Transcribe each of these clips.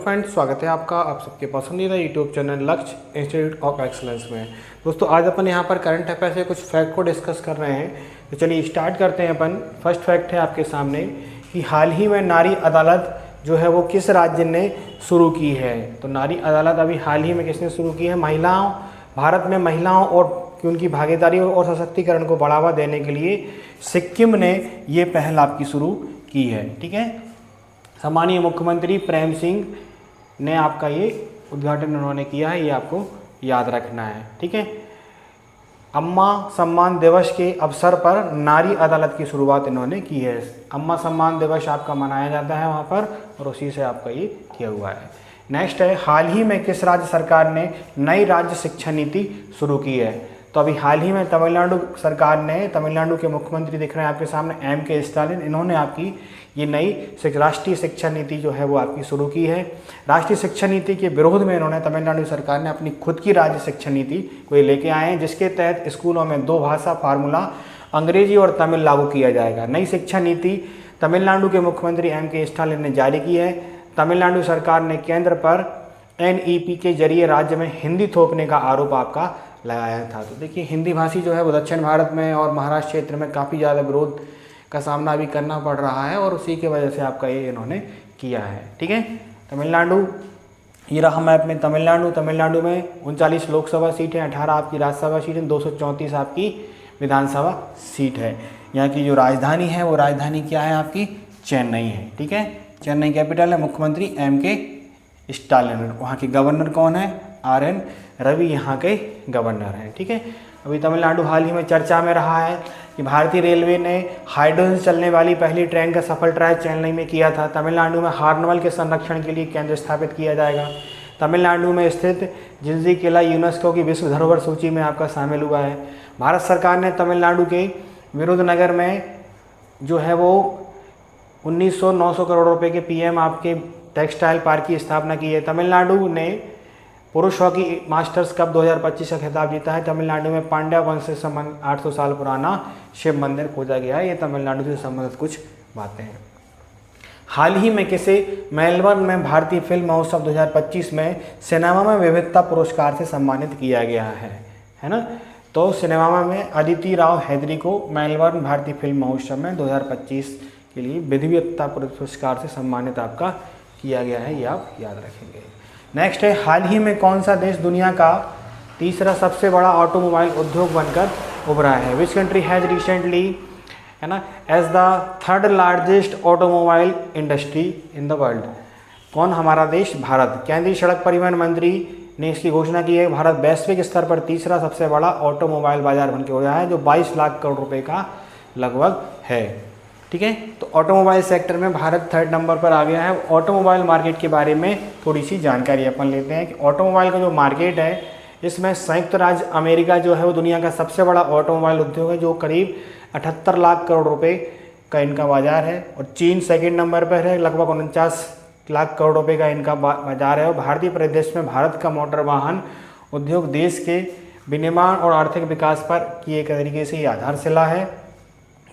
Friends, स्वागत है आपका आप सबके पसंदीदा यूट्यूब चैनल लक्ष्य इंस्टीट्यूट ऑफ एक्सलेंस में। दोस्तों, आज अपन यहाँ पर करंट अफेयर से कुछ फैक्ट को डिस्कस कर रहे हैं। तो चलिए स्टार्ट करते हैं अपन। फर्स्ट फैक्ट है आपके सामने कि हाल ही में नारी अदालत जो है वो किस राज्य ने शुरू की है। तो नारी अदालत अभी हाल ही में किसने शुरू की है? महिलाओं, भारत में महिलाओं और उनकी भागीदारी और सशक्तिकरण को बढ़ावा देने के लिए सिक्किम ने ये पहल आपकी शुरू की है। ठीक है, सम्मानीय मुख्यमंत्री प्रेम सिंह ने आपका ये उद्घाटन उन्होंने किया है, ये आपको याद रखना है। ठीक है, अम्मा सम्मान दिवस के अवसर पर नारी अदालत की शुरुआत इन्होंने की है। अम्मा सम्मान दिवस आपका मनाया जाता है वहाँ पर, और उसी से आपका ये किया हुआ है। नेक्स्ट है, हाल ही में किस राज्य सरकार ने नई राज्य शिक्षा नीति शुरू की है? तो अभी हाल ही में तमिलनाडु सरकार ने, तमिलनाडु के मुख्यमंत्री दिख रहे हैं आपके सामने M.K. स्टालिन, इन्होंने आपकी ये नई राष्ट्रीय शिक्षा नीति जो है वो आपकी शुरू की है। राष्ट्रीय शिक्षा नीति के विरोध में इन्होंने, तमिलनाडु सरकार ने अपनी खुद की राज्य शिक्षा नीति को ये लेके आए हैं, जिसके तहत स्कूलों में 2 भाषा फार्मूला अंग्रेजी और तमिल लागू किया जाएगा। नई शिक्षा नीति तमिलनाडु के मुख्यमंत्री M.K. स्टालिन ने जारी की है। तमिलनाडु सरकार ने केंद्र पर NEP के जरिए राज्य में हिंदी थोपने का आरोप आपका लगाया था। तो देखिए, हिंदी भाषी जो है वो दक्षिण भारत में और महाराष्ट्र क्षेत्र में काफ़ी ज़्यादा विरोध का सामना भी करना पड़ रहा है, और उसी की वजह से आपका ये इन्होंने किया है। ठीक है, तमिलनाडु, ये रहा मैप में तमिलनाडु में 39 लोकसभा सीट है, 18 आपकी राज्यसभा सीट है, 234 आपकी विधानसभा सीट है। यहाँ की जो राजधानी है वो राजधानी क्या है आपकी? चेन्नई है। ठीक है, चेन्नई कैपिटल है। मुख्यमंत्री M.K. स्टालिन। वहाँ के गवर्नर कौन है? R.N. रवि यहाँ के गवर्नर हैं। ठीक है, अभी तमिलनाडु हाल ही में चर्चा में रहा है कि भारतीय रेलवे ने हाइड्रोजन चलने वाली पहली ट्रेन का सफल ट्रायल चेन्नई में किया था। तमिलनाडु में हार्नवल के संरक्षण के लिए केंद्र स्थापित किया जाएगा। तमिलनाडु में स्थित जिंजी किला यूनेस्को की विश्व धरोहर सूची में आपका शामिल हुआ है। भारत सरकार ने तमिलनाडु के विरुद्धनगर में जो है वो 900 करोड़ रुपये के PM आपके टेक्सटाइल पार्क की स्थापना की है। तमिलनाडु ने पुरुष हॉकी मास्टर्स कप 2025 का खिताब जीता है। तमिलनाडु में पांड्या वंश से संबंधित 800 साल पुराना शिव मंदिर खोजा गया है। ये तमिलनाडु से संबंधित कुछ बातें हैं। हाल ही में किसे मेलबर्न में भारतीय फिल्म महोत्सव 2025 में सिनेमा में विविधता पुरस्कार से सम्मानित किया गया है ना? तो सिनेमा में अदिति राव हैदरी को मेलबर्न भारतीय फिल्म महोत्सव में 2025 के लिए विविधता पुरस्कार से सम्मानित आपका किया गया है, ये आप याद रखेंगे। नेक्स्ट है, हाल ही में कौन सा देश दुनिया का तीसरा सबसे बड़ा ऑटोमोबाइल उद्योग बनकर उभरा है? विच कंट्री हैज रिसेंटली, है ना, as the 3rd largest automobile industry in the world? कौन? हमारा देश भारत। केंद्रीय सड़क परिवहन मंत्री ने इसकी घोषणा की है। भारत वैश्विक स्तर पर तीसरा सबसे बड़ा ऑटोमोबाइल बाजार बनकर उभरा है, जो 22 लाख करोड़ रुपए का लगभग है। ठीक है, तो ऑटोमोबाइल सेक्टर में भारत 3rd नंबर पर आ गया है। ऑटोमोबाइल मार्केट के बारे में थोड़ी सी जानकारी अपन लेते हैं कि ऑटोमोबाइल का जो मार्केट है, इसमें संयुक्त राज्य अमेरिका जो है वो दुनिया का सबसे बड़ा ऑटोमोबाइल उद्योग है, जो करीब 78 लाख करोड़ रुपए का इनका बाजार है। और चीन 2nd नंबर पर है, लगभग 49 लाख करोड़ रुपए का इनका बाजार है। और भारतीय परिदृश्य में भारत का मोटर वाहन उद्योग देश के विनिर्माण और आर्थिक विकास पर की एक तरीके से आधारशिला है।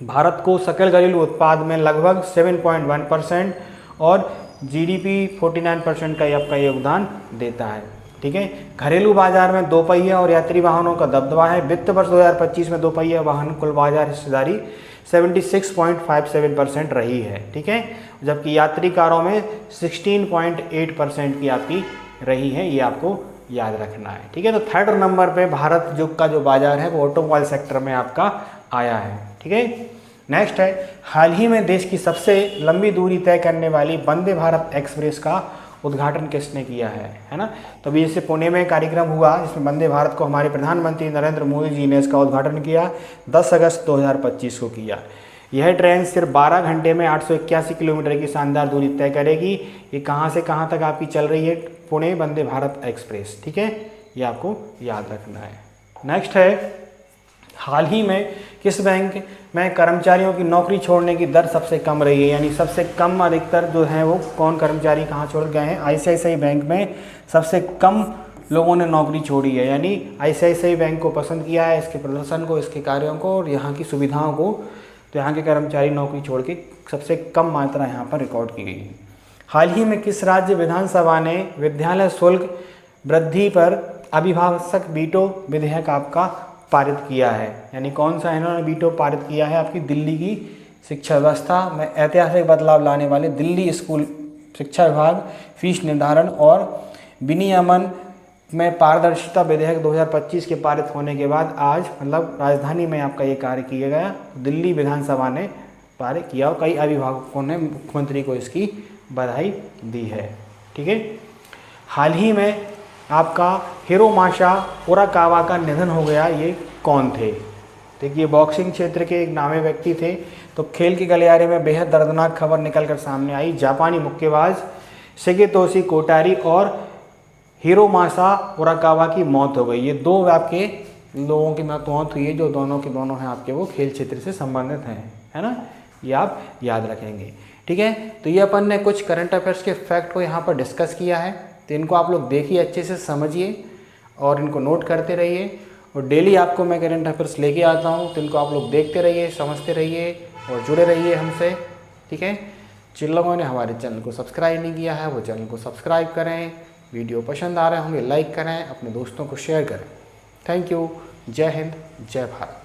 भारत को सकल घरेलू उत्पाद में लगभग 7.1% और GDP 49% का आपका योगदान देता है। ठीक है, घरेलू बाजार में 2 पहिया और यात्री वाहनों का दबदबा है। वित्त वर्ष 2025 में 2 पहिया वाहन कुल बाजार हिस्सेदारी 76.57% रही है। ठीक है, जबकि यात्री कारों में 16.8% की आपकी रही है, ये आपको याद रखना है। ठीक है, तो 3rd नंबर पे भारत का जो बाजार है वो ऑटोमोबाइल सेक्टर में आपका आया है। ठीक है, नेक्स्ट है, हाल ही में देश की सबसे लंबी दूरी तय करने वाली वंदे भारत एक्सप्रेस का उद्घाटन किसने किया है ना? तो अभी जैसे पुणे में कार्यक्रम हुआ, जिसमें वंदे भारत को हमारे प्रधानमंत्री नरेंद्र मोदी जी ने इसका उद्घाटन किया, 10 अगस्त 2025 को किया। यह ट्रेन सिर्फ 12 घंटे में 881 किलोमीटर की शानदार दूरी तय करेगी। ये कहाँ से कहाँ तक आपकी चल रही है? पुणे वंदे भारत एक्सप्रेस। ठीक है, ये आपको याद रखना है। नेक्स्ट है, हाल ही में किस बैंक में कर्मचारियों की नौकरी छोड़ने की दर सबसे कम रही है? यानी सबसे कम अधिकतर जो है वो कौन कर्मचारी कहाँ छोड़ गए हैं? ICICI बैंक में सबसे कम लोगों ने नौकरी छोड़ी है। यानी ICICI बैंक को पसंद किया है, इसके प्रदर्शन को, इसके कार्यों को और यहाँ की सुविधाओं को, तो यहाँ के कर्मचारी नौकरी छोड़ के सबसे कम मात्रा यहाँ पर रिकॉर्ड की गई है। हाल ही में किस राज्य विधानसभा ने विद्यालय शुल्क वृद्धि पर अभिभाषक वीटो विधेयक आपका पारित किया है? यानी कौन सा इन्होंने वीटो पारित किया है? आपकी दिल्ली की शिक्षा व्यवस्था में ऐतिहासिक बदलाव लाने वाले दिल्ली स्कूल शिक्षा विभाग फीस निर्धारण और विनियमन में पारदर्शिता विधेयक 2025 के पारित होने के बाद आज मतलब राजधानी में आपका ये कार्य किया गया। दिल्ली विधानसभा ने पारित किया और कई अभिभावकों ने मुख्यमंत्री को इसकी बधाई दी है। ठीक है। हाल ही में आपका हिरोमाशा उराकावा का निधन हो गया। ये कौन थे? देखिए बॉक्सिंग क्षेत्र के एक नामी व्यक्ति थे। तो खेल के गलियारे में बेहद दर्दनाक खबर निकलकर सामने आई। जापानी मुक्केबाज शिगेतोशी कोटारी और हिरोमाशा उराकावा की मौत हो गई। ये दो आपके लोगों की मौत हुई है जो दोनों के दोनों हैं आपके वो खेल क्षेत्र से संबंधित हैं, है ना। ये आप याद रखेंगे। ठीक है। तो ये अपन ने कुछ करंट अफेयर्स के फैक्ट को यहाँ पर डिस्कस किया है। तो इनको आप लोग देखिए, अच्छे से समझिए और इनको नोट करते रहिए। और डेली आपको मैं करंट अफेयर्स लेके आता हूँ, तो इनको आप लोग देखते रहिए, समझते रहिए और जुड़े रहिए हमसे। ठीक है। जिन लोगों ने हमारे चैनल को सब्सक्राइब नहीं किया है वो चैनल को सब्सक्राइब करें। वीडियो पसंद आ रहे होंगे लाइक करें, अपने दोस्तों को शेयर करें। Thank you. जय हिंद, जय भारत।